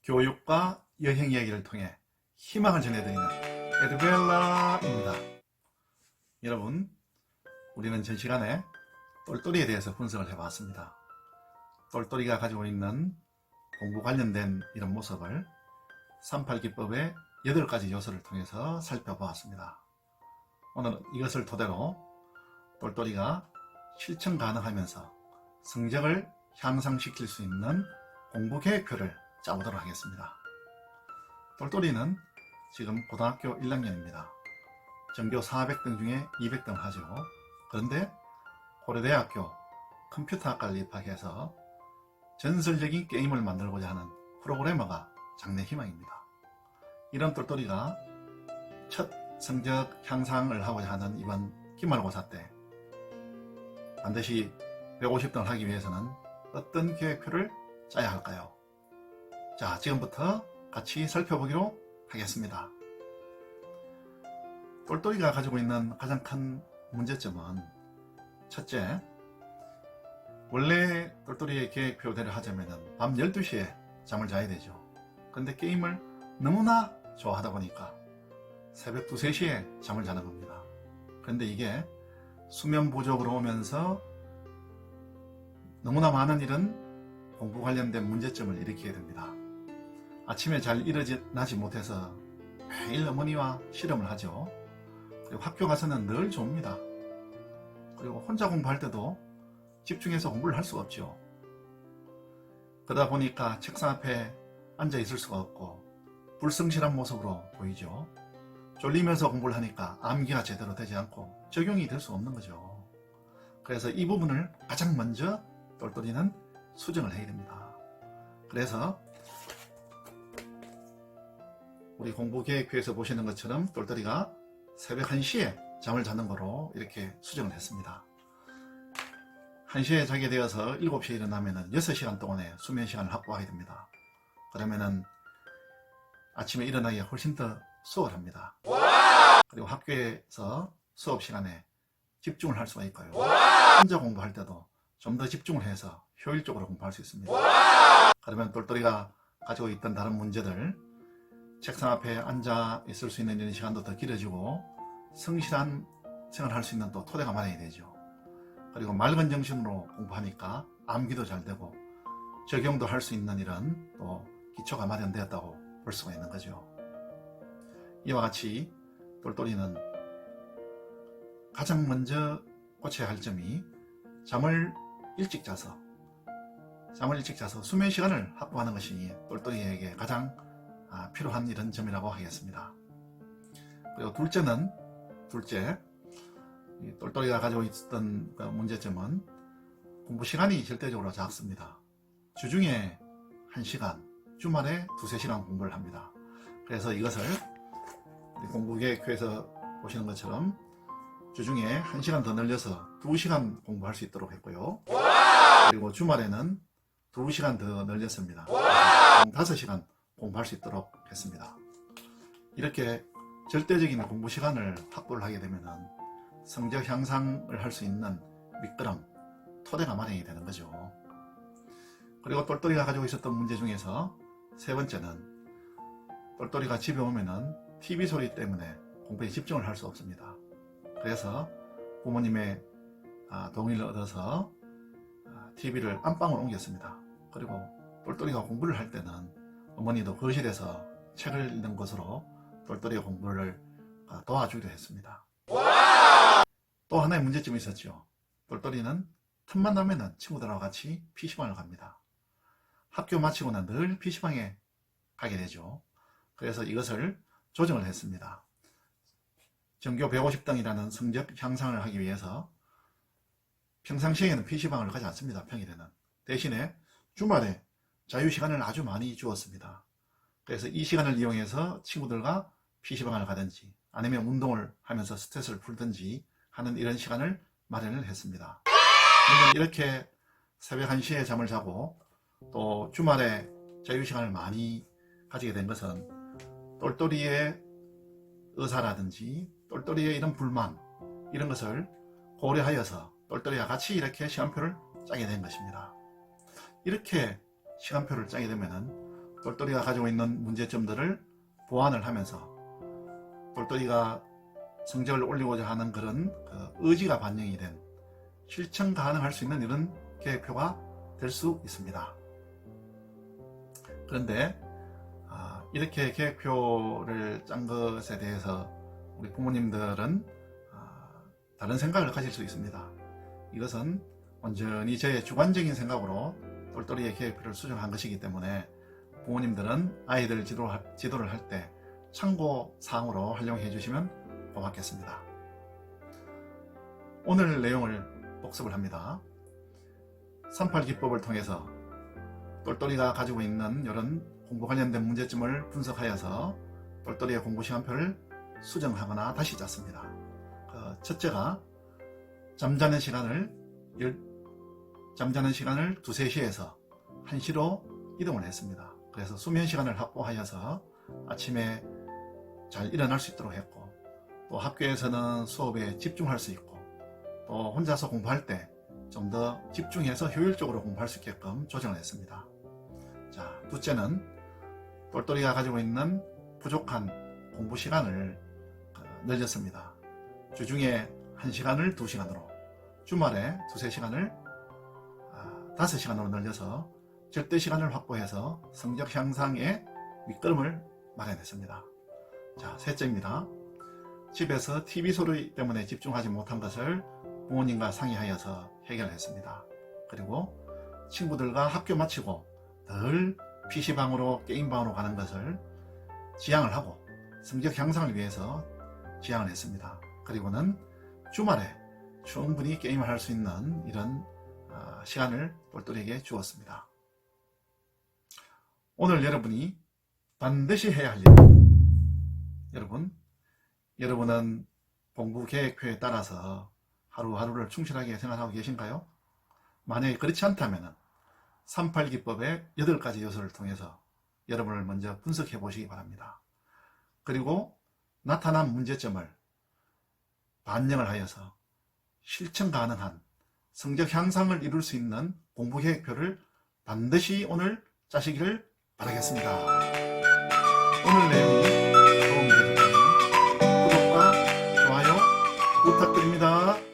교육과 여행 이야기를 통해 희망을 전해드리는 에드벨라입니다. 여러분, 우리는 전 시간에 똘똘이에 대해서 분석을 해봤습니다. 똘똘이가 가지고 있는 공부 관련된 이런 모습을 38기법의 8가지 요소를 통해서 살펴보았습니다. 오늘은 이것을 토대로 똘똘이가 실천 가능하면서 성적을 향상시킬 수 있는 공부 계획표를 짜보도록 하겠습니다. 똘똘이는 지금 고등학교 1학년입니다. 전교 400등 중에 200등을 하죠. 그런데 고려대학교 컴퓨터학과를 입학해서 전설적인 게임을 만들고자 하는 프로그래머가 장래 희망입니다. 이런 똘똘이가 첫 성적 향상을 하고자 하는 이번 기말고사 때 반드시 150등을 하기 위해서는 어떤 계획표를 짜야 할까요? 자, 지금부터 같이 살펴보기로 하겠습니다. 똘똘이가 가지고 있는 가장 큰 문제점은 첫째, 원래 똘똘이의 계획표대로 하자면 밤 12시에 잠을 자야 되죠. 근데 게임을 너무나 좋아하다 보니까 새벽 2, 3시에 잠을 자는 겁니다. 그런데 이게 수면 부족으로 오면서 너무나 많은 이런 공부 관련된 문제점을 일으키게 됩니다. 아침에 잘 일어나지 못해서 매일 어머니와 실험을 하죠. 그리고 학교 가서는 늘 좁니다. 그리고 혼자 공부할 때도 집중해서 공부를 할 수가 없죠. 그러다 보니까 책상 앞에 앉아 있을 수가 없고 불성실한 모습으로 보이죠. 졸리면서 공부를 하니까 암기가 제대로 되지 않고 적용이 될 수 없는 거죠. 그래서 이 부분을 가장 먼저 똘똘이는 수정을 해야 됩니다. 그래서 우리 공부계획표에서 보시는 것처럼 똘똘이가 새벽 1시에 잠을 자는 거로 이렇게 수정을 했습니다. 1시에 자게 되어서 7시에 일어나면 6시간 동안의 수면 시간을 확보하게 됩니다. 그러면은 아침에 일어나기가 훨씬 더 수월합니다. 그리고 학교에서 수업 시간에 집중을 할 수가 있고요. 혼자 공부할 때도 좀 더 집중을 해서 효율적으로 공부할 수 있습니다. 그러면 똘똘이가 가지고 있던 다른 문제들, 책상 앞에 앉아 있을 수 있는 이런 시간도 더 길어지고 성실한 생활을 할 수 있는 또 토대가 마련이 되죠. 그리고 맑은 정신으로 공부하니까 암기도 잘 되고 적용도 할 수 있는 이런 또 기초가 마련되었다고 볼 수가 있는 거죠. 이와 같이 똘똘이는 가장 먼저 고쳐야 할 점이 잠을 일찍 자서 수면 시간을 확보하는 것이 똘똘이에게 가장 필요한 이런 점이라고 하겠습니다. 그리고 둘째, 똘똘이가 가지고 있었던 문제점은 공부 시간이 절대적으로 작습니다. 주중에 1시간, 주말에 2-3시간 공부를 합니다. 그래서 이것을 공부계획표에서 보시는 것처럼 주중에 1시간 더 늘려서 2시간 공부할 수 있도록 했고요. 그리고 주말에는 2시간 더 늘렸습니다. 총 5시간 공부할 수 있도록 했습니다. 이렇게 절대적인 공부 시간을 확보를 하게 되면 성적 향상을 할 수 있는 밑거름, 토대가 마련이 되는 거죠. 그리고 똘똘이가 가지고 있었던 문제 중에서 세 번째는 똘똘이가 집에 오면은 TV 소리 때문에 공부에 집중을 할 수 없습니다. 그래서 부모님의 동의를 얻어서 TV를 안방으로 옮겼습니다. 그리고 똘똘이가 공부를 할 때는 어머니도 거실에서 책을 읽는 것으로 똘똘이의 공부를 도와주기로 했습니다. 또 하나의 문제점이 있었죠. 똘똘이는 틈만 나면 친구들하고 같이 PC방을 갑니다. 학교 마치고는 늘 PC방에 가게 되죠. 그래서 이것을 조정을 했습니다. 전교 150등이라는 성적 향상을 하기 위해서 평상시에는 PC방을 가지 않습니다. 평일에는. 대신에 주말에 자유시간을 아주 많이 주었습니다. 그래서 이 시간을 이용해서 친구들과 PC방을 가든지 아니면 운동을 하면서 스트레스를 풀든지 하는 이런 시간을 마련을 했습니다. 이렇게 새벽 1시에 잠을 자고 또 주말에 자유시간을 많이 가지게 된 것은 똘똘이의 의사라든지 똘똘이의 이런 불만, 이런 것을 고려하여서 똘똘이와 같이 이렇게 시간표를 짜게 된 것입니다. 이렇게 시간표를 짜게 되면 똘똘이가 가지고 있는 문제점들을 보완을 하면서 똘똘이가 성적을 올리고자 하는 그런 의지가 반영이 된 실천 가능할 수 있는 이런 계획표가 될 수 있습니다. 그런데 이렇게 계획표를 짠 것에 대해서 우리 부모님들은 다른 생각을 가질 수 있습니다. 이것은 완전히 저의 주관적인 생각으로 똘똘이의 계획표를 수정한 것이기 때문에 부모님들은 아이들 지도를 할 때 참고사항으로 활용해 주시면 고맙겠습니다. 오늘 내용을 복습을 합니다. 38기법을 통해서 똘똘이가 가지고 있는 이런 공부 관련된 문제점을 분석하여서 똘똘이의 공부 시간표를 수정하거나 다시 짰습니다. 첫째가 잠자는 시간을 2-3시에서 1시로 이동을 했습니다. 그래서 수면 시간을 확보하여서 아침에 잘 일어날 수 있도록 했고, 또 학교에서는 수업에 집중할 수 있고, 또 혼자서 공부할 때 좀 더 집중해서 효율적으로 공부할 수 있게끔 조정을 했습니다. 자, 둘째는 똘똘이가 가지고 있는 부족한 공부 시간을 늘렸습니다. 주중에 1시간을 2시간으로, 주말에 2-3시간을 5시간으로 늘려서 절대 시간을 확보해서 성적 향상에 밑거름을 마련했습니다. 자, 셋째입니다. 집에서 TV 소리 때문에 집중하지 못한 것을 부모님과 상의하여서 해결했습니다. 그리고 친구들과 학교 마치고 늘 PC방으로 게임방으로 가는 것을 지양을 하고 성적 향상을 위해서 지양을 했습니다. 그리고는 주말에 충분히 게임을 할 수 있는 이런 시간을 똘똘이에게 주었습니다. 오늘 여러분이 반드시 해야 할 일, 여러분은 공부 계획표에 따라서 하루하루를 충실하게 생활하고 계신가요? 만약에 그렇지 않다면 38기법의 8가지 요소를 통해서 여러분을 먼저 분석해 보시기 바랍니다. 그리고 나타난 문제점을 반영을 하여서 실천 가능한 성적 향상을 이룰 수 있는 공부 계획표를 반드시 오늘 짜시기를 바라겠습니다. 오늘 내용이 도움이 되셨다면 구독과 좋아요 부탁드립니다.